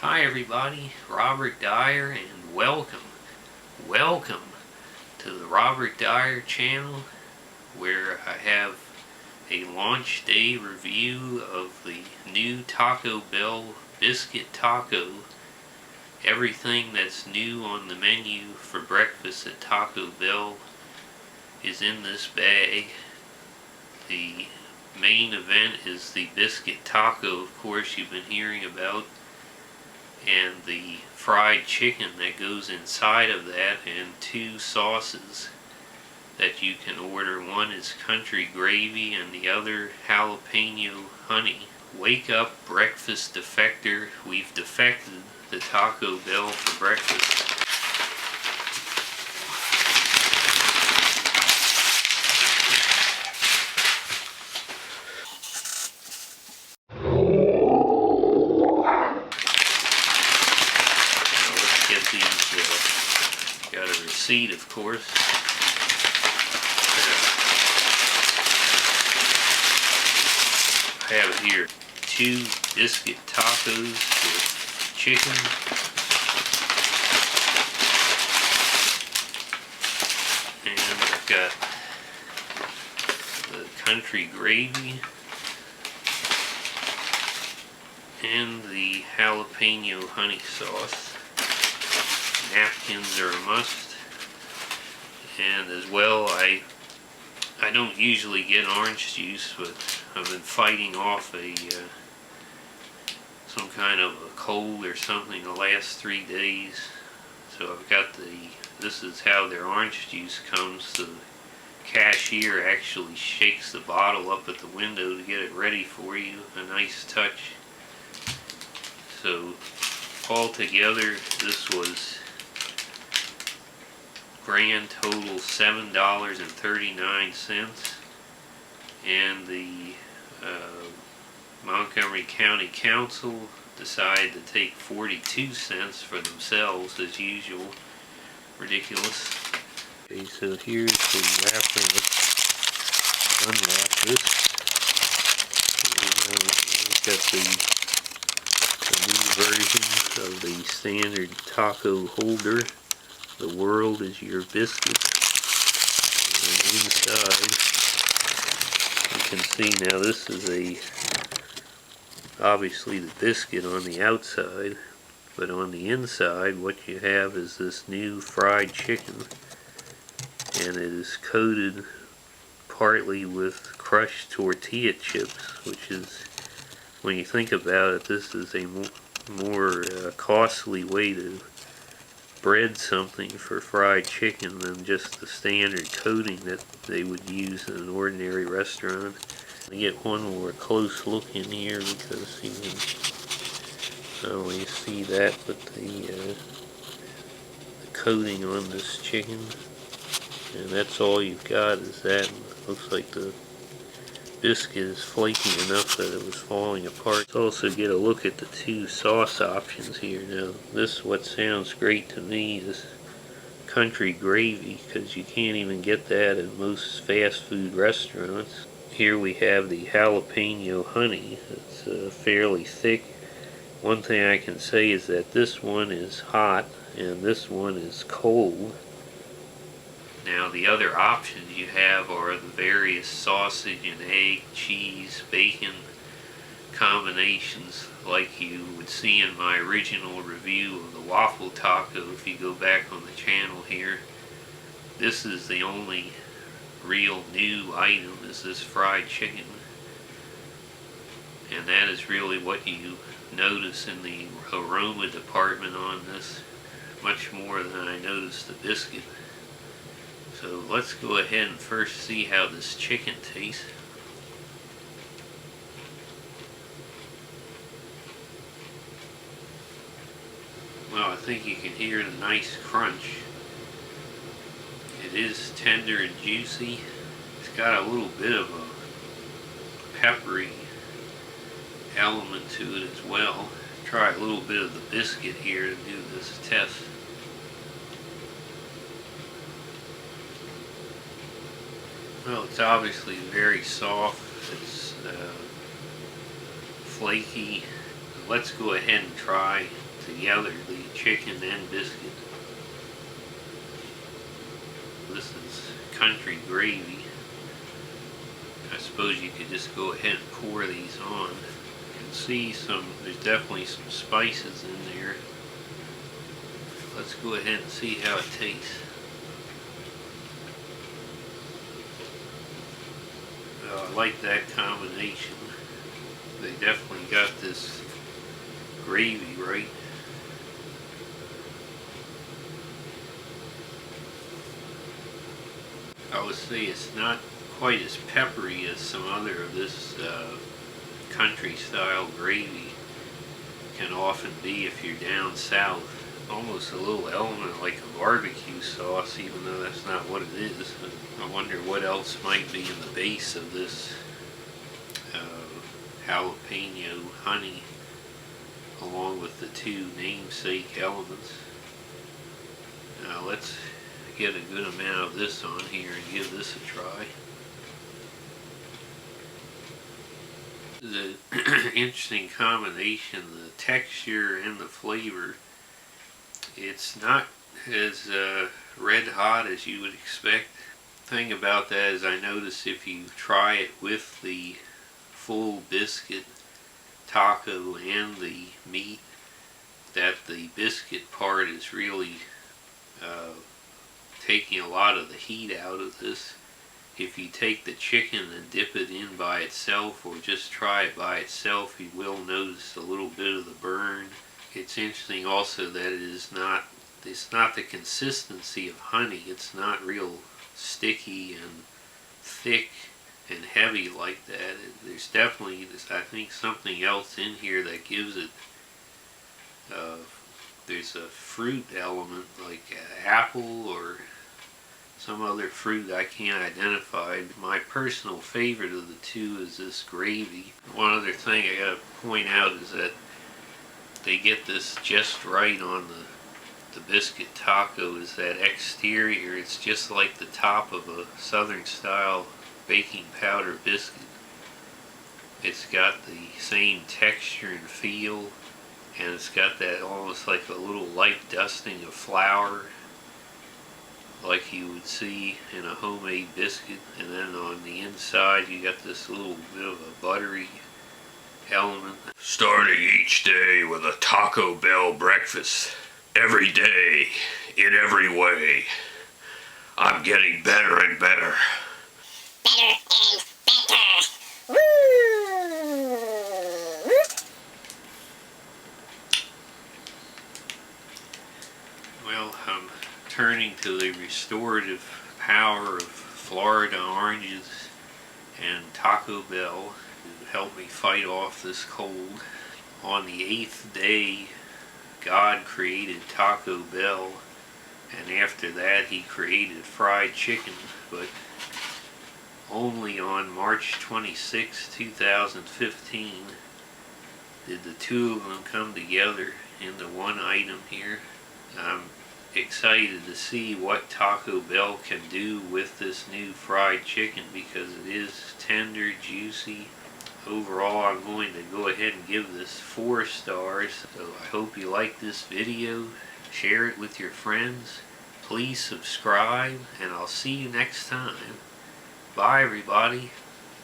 Hi everybody, Robert Dyer, and welcome to the Robert Dyer channel, where I have a launch day review of the new Taco Bell Biscuit Taco. Everything that's new on the menu for breakfast at Taco Bell is in this bag. The main event is the Biscuit Taco, of course, you've been hearing about, and the fried chicken that goes inside of that, and two sauces that you can order. One is country gravy and the other Jalapeño Honey. Wake up, breakfast defector. We've defected the Taco Bell for breakfast. Got a receipt, of course. I have here 2 biscuit tacos with chicken. And I've got the country gravy and the Jalapeño Honey sauce. Napkins are a must, and as well, I don't usually get orange juice, but I've been fighting off some kind of a cold or something the last 3 days, so I've got this is how their orange juice comes. The cashier actually shakes the bottle up at the window to get it ready for you. A nice touch. So altogether, this was grand total $7.39, and the Montgomery County Council decided to take 42 cents for themselves as usual. Ridiculous. Okay, so here's the wrapper. Let's unwrap this. We've got the new version of the standard taco holder. The world is your biscuit. And inside, you can see now this is obviously the biscuit on the outside, but on the inside what you have is this new fried chicken, and it is coated partly with crushed tortilla chips, which is, when you think about it, this is a more costly way to bread something for fried chicken than just the standard coating that they would use in an ordinary restaurant. Let me get one more close look in here, because you can not only see that, but the coating on this chicken, and that's all you've got is that. It looks like the biscuit is flaky enough that it was falling apart. Let's also get a look at the 2 sauce options here. Now, what sounds great to me is country gravy, because you can't even get that at most fast food restaurants. Here we have the Jalapeño Honey. It's fairly thick. One thing I can say is that this one is hot and this one is cold. Now, the other options you have are the various sausage and egg, cheese, bacon combinations, like you would see in my original review of the waffle taco. If you go back on the channel here, this is the only real new item, is this fried chicken, and that is really what you notice in the aroma department on this, much more than I noticed the biscuit. So let's go ahead and first see how this chicken tastes. Well, I think you can hear the nice crunch. It is tender and juicy. It's got a little bit of a peppery element to it as well. Try a little bit of the biscuit here to do this test. Well, it's obviously very soft. It's flaky. let's go ahead and try together the chicken and biscuit. This is country gravy. I suppose you could just go ahead and pour these on. You can see there's definitely some spices in there. Let's go ahead and see how it tastes. I like that combination. They definitely got this gravy right. I would say it's not quite as peppery as some other of this country style gravy can often be if you're down south. Almost a little element like a barbecue sauce, even though that's not what it is. I wonder what else might be in the base of this Jalapeño Honey, along with the two namesake elements. Now let's get a good amount of this on here and give this a try. The interesting combination, the texture and the flavor. It's not as red hot as you would expect. Thing about that is I notice if you try it with the full biscuit taco and the meat, that the biscuit part is really taking a lot of the heat out of this. If you take the chicken and dip it in by itself, or just try it by itself, you will notice a little bit of the burn. It's interesting also that it's not the consistency of honey. It's not real sticky and thick and heavy like that. There's definitely, I think, something else in here that gives it, there's a fruit element like apple or some other fruit I can't identify. My personal favorite of the two is this gravy. One other thing I gotta point out is that they get this just right on the biscuit taco, is that exterior. It's just like the top of a southern style baking powder biscuit. It's got the same texture and feel, and it's got that almost like a little light dusting of flour like you would see in a homemade biscuit. And then on the inside you got this little bit of a buttery element. Starting each day with a Taco Bell breakfast. Every day, in every way. I'm getting better and better. Better and better. Woo! Well, I'm turning to the restorative power of Florida oranges and Taco Bell to help me fight off this cold. On the 8th day, God created Taco Bell, and after that he created fried chicken, but only on March 26, 2015 did the two of them come together into one item here. I'm excited to see what Taco Bell can do with this new fried chicken, because it is tender, juicy. Overall, I'm going to go ahead and give this 4 stars. So I hope you like this video. Share it with your friends. Please subscribe, and I'll see you next time. Bye, everybody.